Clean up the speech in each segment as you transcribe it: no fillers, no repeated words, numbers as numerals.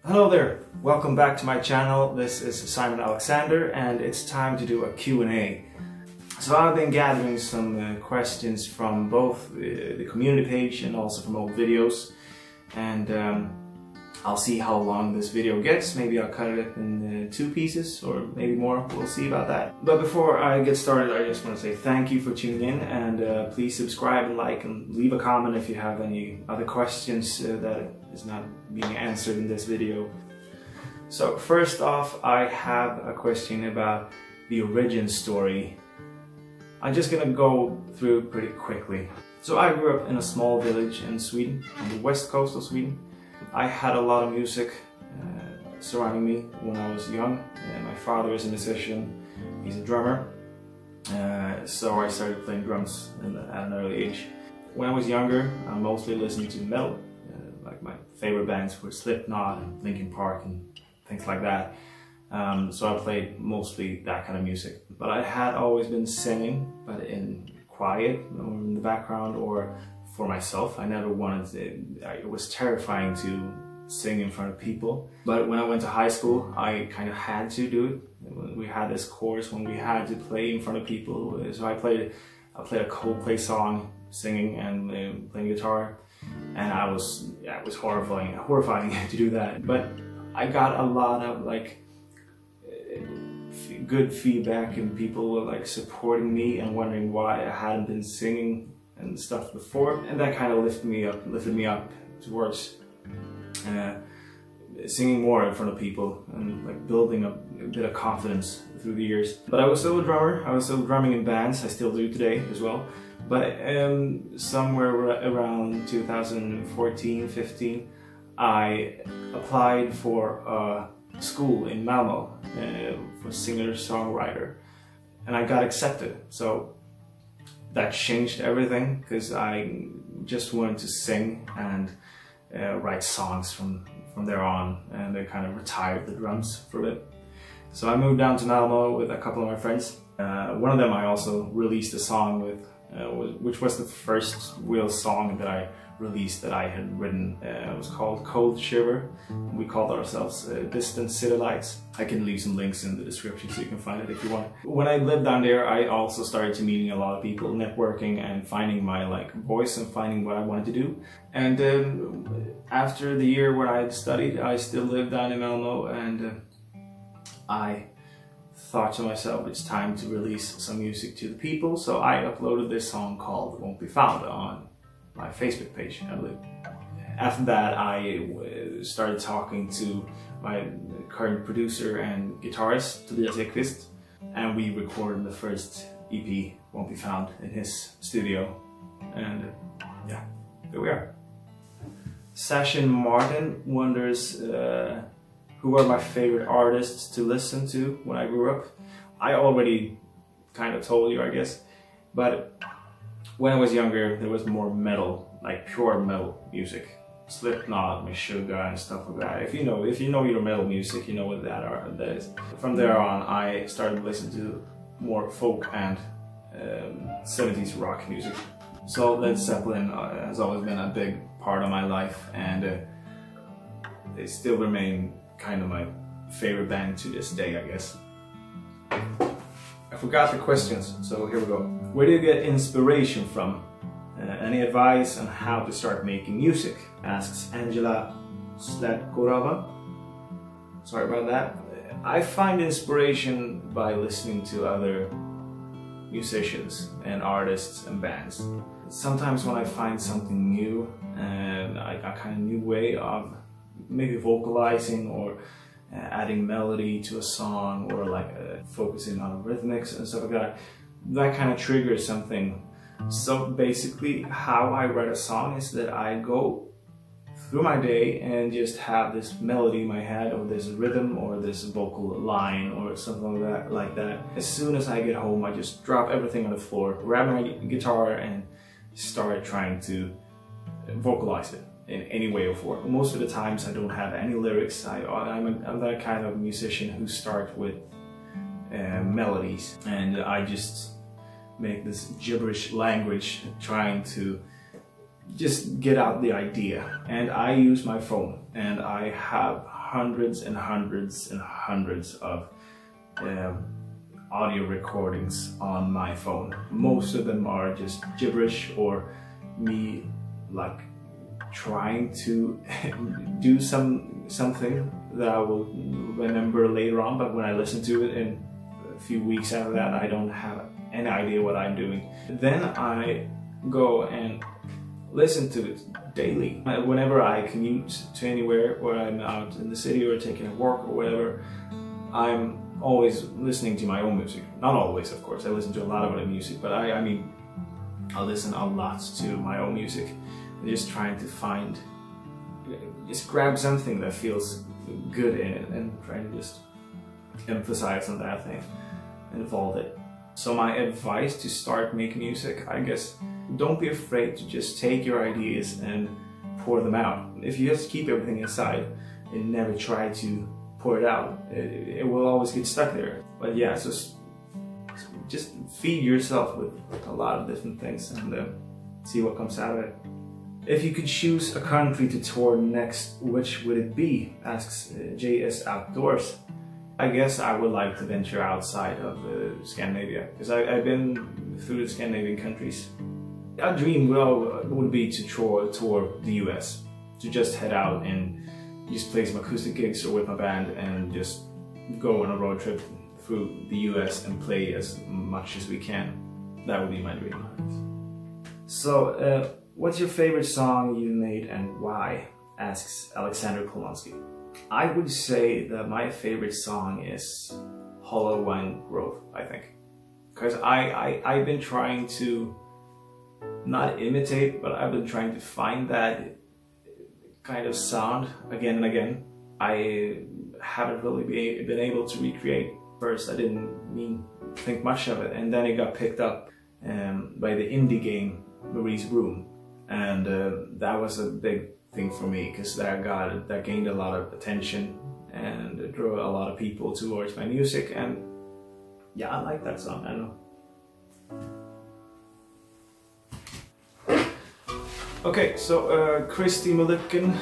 Hello there, welcome back to my channel. This is Simon Alexander and it's time to do a Q&A. So I've been gathering some questions from both the community page and also from old videos, and I'll see how long this video gets. Maybe I'll cut it in two pieces or maybe more, we'll see about that. But before I get started, I just want to say thank you for tuning in, and please subscribe and like and leave a comment if you have any other questions that is not being answered in this video. So first off, I have a question about the origin story. I'm just gonna go through pretty quickly. So I grew up in a small village in Sweden, on the west coast of Sweden. I had a lot of music surrounding me when I was young. My father is a musician, he's a drummer, so I started playing drums at an early age. When I was younger, I mostly listened to metal. Like my favorite bands were Slipknot and Linkin Park and things like that. So I played mostly that kind of music. But I had always been singing, but in quiet or in the background or for myself. I never wanted to, it was terrifying to sing in front of people. But when I went to high school, I kind of had to do it. We had this course when we had to play in front of people. So I played a Coldplay song, singing and playing guitar. And it was horrifying to do that. But I got a lot of good feedback, and people were like supporting me and wondering why I hadn't been singing and stuff before, and that kind of lifted me up towards singing more in front of people and like building a bit of confidence through the years. But I was still a drummer. I was still drumming in bands. I still do today as well. But somewhere around 2014-15, I applied for a school in Malmö for singer-songwriter, and I got accepted. So that changed everything, because I just wanted to sing and write songs from there on, and I kind of retired the drums for a bit. So I moved down to Malmö with a couple of my friends. One of them I also released a song with, which was the first real song that I released that I had written. It was called SHIVER. We called ourselves Distant City Lights. I can leave some links in the description so you can find it if you want. When I lived down there, I also started to meeting a lot of people, networking and finding my voice and finding what I wanted to do. And after the year where I had studied, I still lived down in Malmö, and I thought to myself, it's time to release some music to the people. So I uploaded this song called Won't Be Found on my Facebook page, I believe. After that, I started talking to my current producer and guitarist, Tobias, and we recorded the first EP, Won't Be Found, in his studio. And yeah, here we are. Sashin Martin wonders who are my favorite artists to listen to when I grew up. I already kind of told you, I guess, but when I was younger, there was more metal, like pure metal music. Slipknot, Meshuggah and stuff like that. If you know your metal music, you know what that is. From there on, I started listening to more folk and 70s rock music. So Led Zeppelin has always been a big part of my life, and they still remain kind of my favorite band to this day, I guess. I forgot the questions, so here we go. Where do you get inspiration from? Any advice on how to start making music? Asks Angela Sladkorova. Sorry about that. I find inspiration by listening to other musicians and artists and bands. Sometimes when I find something new and a kind of new way of maybe vocalizing or adding melody to a song, or focusing on rhythmics and stuff like that, that kind of triggers something. So basically how I write a song is that I go through my day and just have this melody in my head, or this rhythm, or this vocal line, or something like that. As soon as I get home, I just drop everything on the floor, grab my guitar and start trying to vocalize it in any way or form. Most of the times I don't have any lyrics. I'm that kind of musician who starts with melodies, and I just make this gibberish language trying to just get out the idea. And I use my phone, and I have hundreds and hundreds and hundreds of audio recordings on my phone. Most of them are just gibberish or me like trying to do something that I will remember later on, but when I listen to it in a few weeks after that, I don't have any idea what I'm doing. Then I go and listen to it daily. Whenever I commute to anywhere, or I'm out in the city or taking a walk or whatever, I'm always listening to my own music. Not always, of course, I listen to a lot of other music, but I mean, I listen a lot to my own music. Just trying to find, just grab something that feels good in it and trying to just emphasize on that thing and evolve it. So my advice to start making music, I guess, don't be afraid to just take your ideas and pour them out. If you just keep everything inside and never try to pour it out, it will always get stuck there. But yeah, so just feed yourself with a lot of different things and see what comes out of it. If you could choose a country to tour next, which would it be? Asks JS Outdoors. I guess I would like to venture outside of Scandinavia, because I've been through the Scandinavian countries. A dream would be to tour the US, to just head out and just play some acoustic gigs or with my band and just go on a road trip through the US and play as much as we can. That would be my dream. So, what's your favorite song you made and why? Asks Alexander Kolonsky. I would say that my favorite song is Hollow Wine Grove, I think. Because I've been trying to not imitate, but I've been trying to find that kind of sound again and again. I haven't really been able to recreate. First, I didn't think much of it, and then it got picked up by the indie game Marie's Room, and that was a big thing for me, because that gained a lot of attention and it drew a lot of people towards my music, and yeah, I like that song. I know. Okay, so Christy Malikan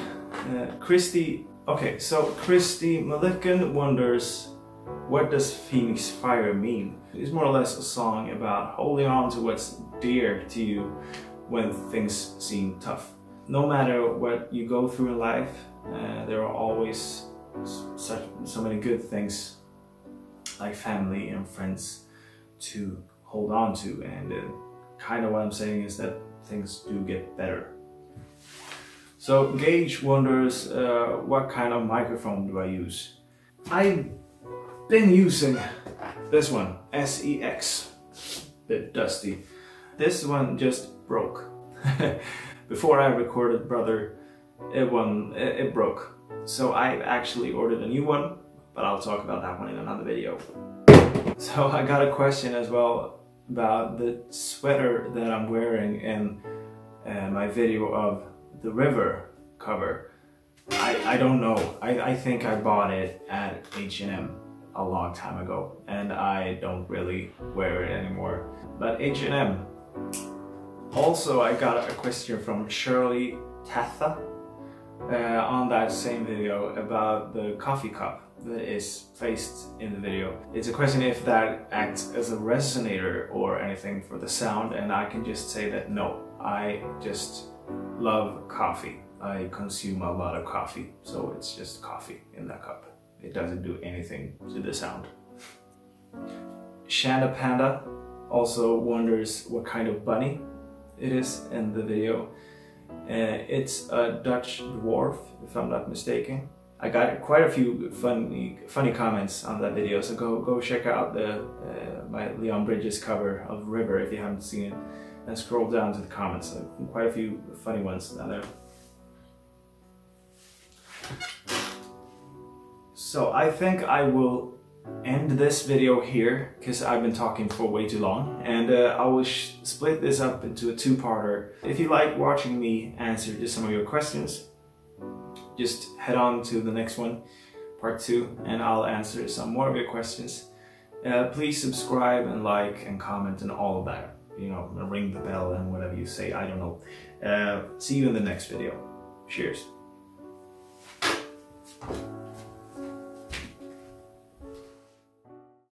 wonders, what does Phoenix Fire mean? It's more or less a song about holding on to what's dear to you when things seem tough. No matter what you go through in life, there are always so many good things like family and friends to hold on to, and kind of what I'm saying is that things do get better. So Gage wonders, what kind of microphone do I use? I've been using this one, SEX, bit dusty. This one just broke. Before I recorded Brother, it broke. So I actually ordered a new one, but I'll talk about that one in another video. So I got a question as well about the sweater that I'm wearing in my video of the River cover. I don't know. I think I bought it at H&M a long time ago, and I don't really wear it anymore. But H&M. Also, I got a question from Shirley Tatha on that same video about the coffee cup that is placed in the video. It's a question if that acts as a resonator or anything for the sound, and I can just say that no, I just love coffee. I consume a lot of coffee, so it's just coffee in that cup. It doesn't do anything to the sound. Shanda Panda also wonders what kind of bunny it is in the video. It's a Dutch dwarf, if I'm not mistaken. I got quite a few funny comments on that video, so go check out my Leon Bridges cover of River if you haven't seen it, and scroll down to the comments. Quite a few funny ones down there. So I think I will end this video here, because I've been talking for way too long, and I will split this up into a two-parter. If you like watching me answer just some of your questions, just head on to the next one, part 2, and I'll answer some more of your questions. Please subscribe and like and comment and all of that, you know, ring the bell and whatever you say, I don't know. See you in the next video. Cheers.